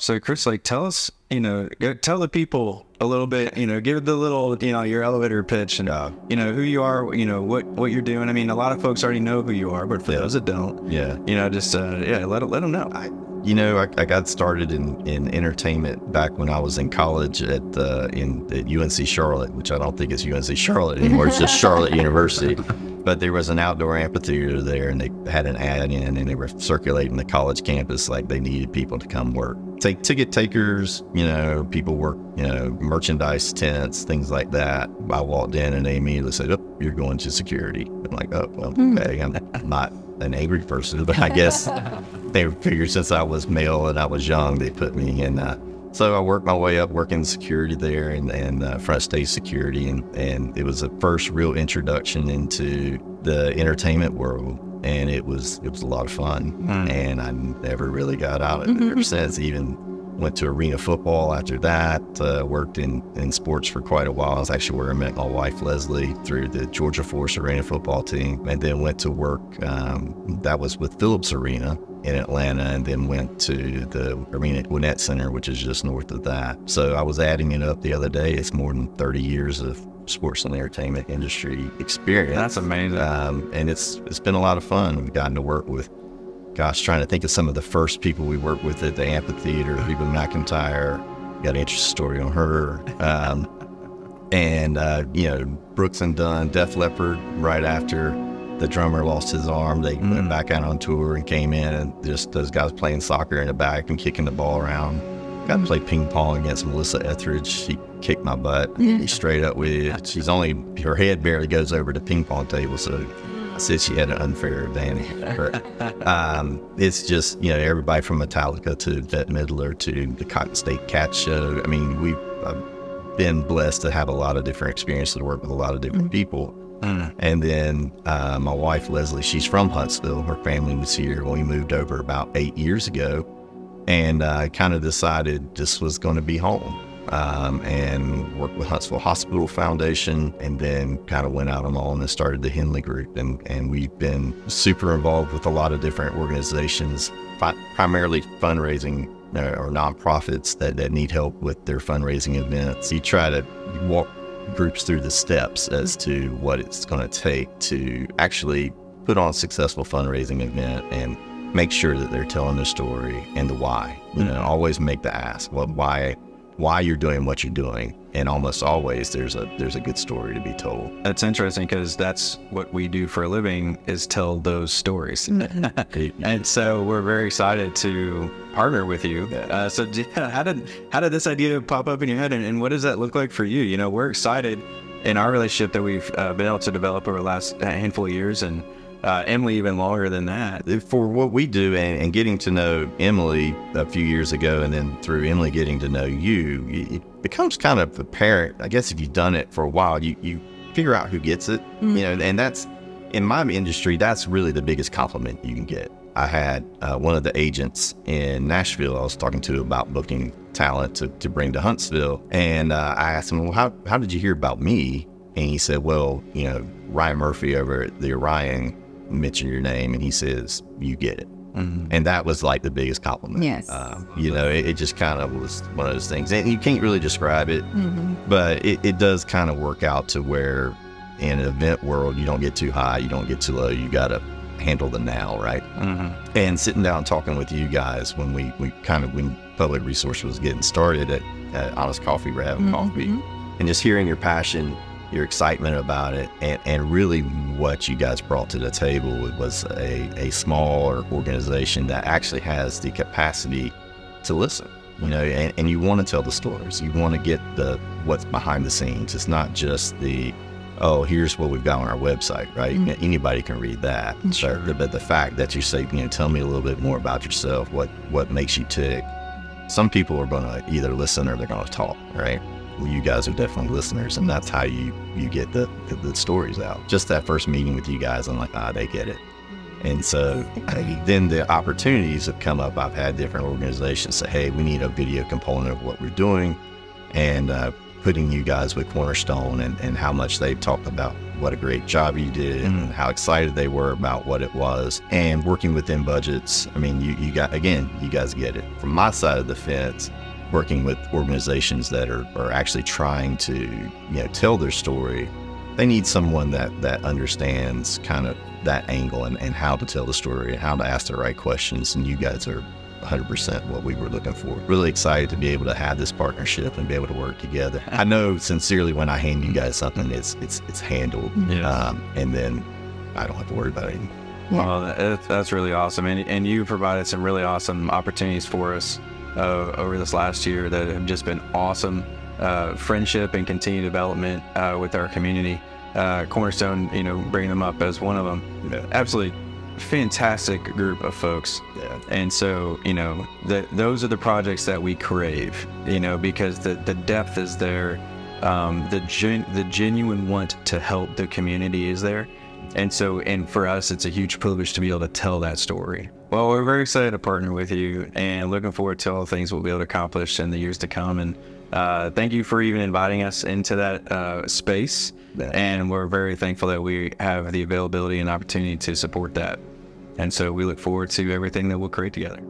So Chris, like, tell us, tell the people a little bit, give the little, your elevator pitch and, who you are, what you're doing. I mean, a lot of folks already know who you are, but for those that don't, just, let them know. I got started in entertainment back when I was in college at UNC Charlotte, which I don't think is UNC Charlotte anymore. It's just Charlotte University. But there was an outdoor amphitheater there, and they had an ad in, and they were circulating the college campus like they needed people to come work. Take ticket takers, people work, merchandise tents, things like that. I walked in and they immediately said, "Oh, you're going to security." I'm like, "Oh, well, okay." I'm not an angry person, but I guess they figured since I was male and I was young, they put me in. So I worked my way up working security there and front stage security. And it was the first real introduction into the entertainment world. And it was a lot of fun. And I never really got out of it ever since. Even went to arena football after that, worked in sports for quite a while. That's actually where I met my wife, Leslie, through the Georgia Force arena football team. And then went to work, that was with Phillips Arena in Atlanta, and then went to the arena at Gwinnett Center, which is just north of that. So I was adding it up the other day. It's more than 30 years of sports and entertainment industry experience. That's amazing. And it's been a lot of fun. We've gotten to work with, trying to think of some of the first people we worked with at the amphitheater. Reba McEntire, got an interesting story on her. Brooks and Dunn, Def Leppard, right after the drummer lost his arm, they went back out on tour and came in, and just those guys playing soccer in the back and kicking the ball around. Got to play ping pong against Melissa Etheridge. She kicked my butt straight up with it. Her head barely goes over the ping pong table, so I said she had an unfair advantage. But it's just, everybody from Metallica to Bette Midler to the Cotton State Cat Show. I mean, I've been blessed to have a lot of different experiences to work with a lot of different people. And then my wife, Leslie, she's from Huntsville. Her family was here when we moved over about 8 years ago. And I kind of decided this was going to be home. And worked with Huntsville Hospital Foundation, and then kind of went out on my own and started the Hendley Group. And we've been super involved with a lot of different organizations, primarily fundraising or nonprofits that need help with their fundraising events. You try to walk groups through the steps as to what it's going to take to actually put on a successful fundraising event and make sure that they're telling their story and the why. Always make the ask, well, why you're doing what you're doing, and almost always there's a good story to be told. That's interesting, because that's what we do for a living, is tell those stories. And so we're very excited to partner with you. So how did this idea pop up in your head, and what does that look like for you? We're excited in our relationship that we've been able to develop over the last handful of years, and Emily even longer than that. For what we do, and getting to know Emily a few years ago, and then through Emily getting to know you, it becomes kind of apparent. I guess if you've done it for a while, you figure out who gets it. And that's, in my industry, that's really the biggest compliment you can get. I had one of the agents in Nashville I was talking to about booking talent to bring to Huntsville, and I asked him, well, how did you hear about me? And he said, well, Ryan Murphy over at the Orion mention your name, and he says, you get it. And that was like the biggest compliment. Yes. It just kind of was one of those things, and you can't really describe it, but it does kind of work out to where in an event world, you don't get too high, you don't get too low, you got to handle the now, right? And sitting down talking with you guys when when Public Resource was getting started at Honest Coffee, we're having coffee, and just hearing your passion, your excitement about it, and really what you guys brought to the table. It was a smaller organization that actually has the capacity to listen, and you want to tell the stories. You want to get what's behind the scenes. It's not just oh, here's what we've got on our website, right? Anybody can read that. Sure. But the fact that you say, tell me a little bit more about yourself, what makes you tick. Some people are going to either listen or they're going to talk, right? Well, you guys are definitely listeners, and that's how you get the stories out. Just that first meeting with you guys, I'm like, they get it. And so then the opportunities have come up. I've had different organizations say, hey, we need a video component of what we're doing. And putting you guys with Cornerstone and how much they've talked about what a great job you did and how excited they were about what it was, and working within budgets. I mean, you guys get it. From my side of the fence, working with organizations that are actually trying to, tell their story, they need someone that understands kind of that angle and how to tell the story and how to ask the right questions. And you guys are 100% what we were looking for. Really excited to be able to have this partnership and be able to work together. I know sincerely when I hand you guys something, it's handled, and then I don't have to worry about it anymore. Well, that's really awesome, and you provided some really awesome opportunities for us over this last year that have just been awesome. Friendship and continued development with our community. Cornerstone, bringing them up as one of them. Absolutely fantastic group of folks. And so, those are the projects that we crave, because the depth is there. The genuine want to help the community is there. And so, and for us, it's a huge privilege to be able to tell that story. Well, we're very excited to partner with you and looking forward to all the things we'll be able to accomplish in the years to come. And thank you for even inviting us into that space. And we're very thankful that we have the availability and opportunity to support that. And so we look forward to everything that we'll create together.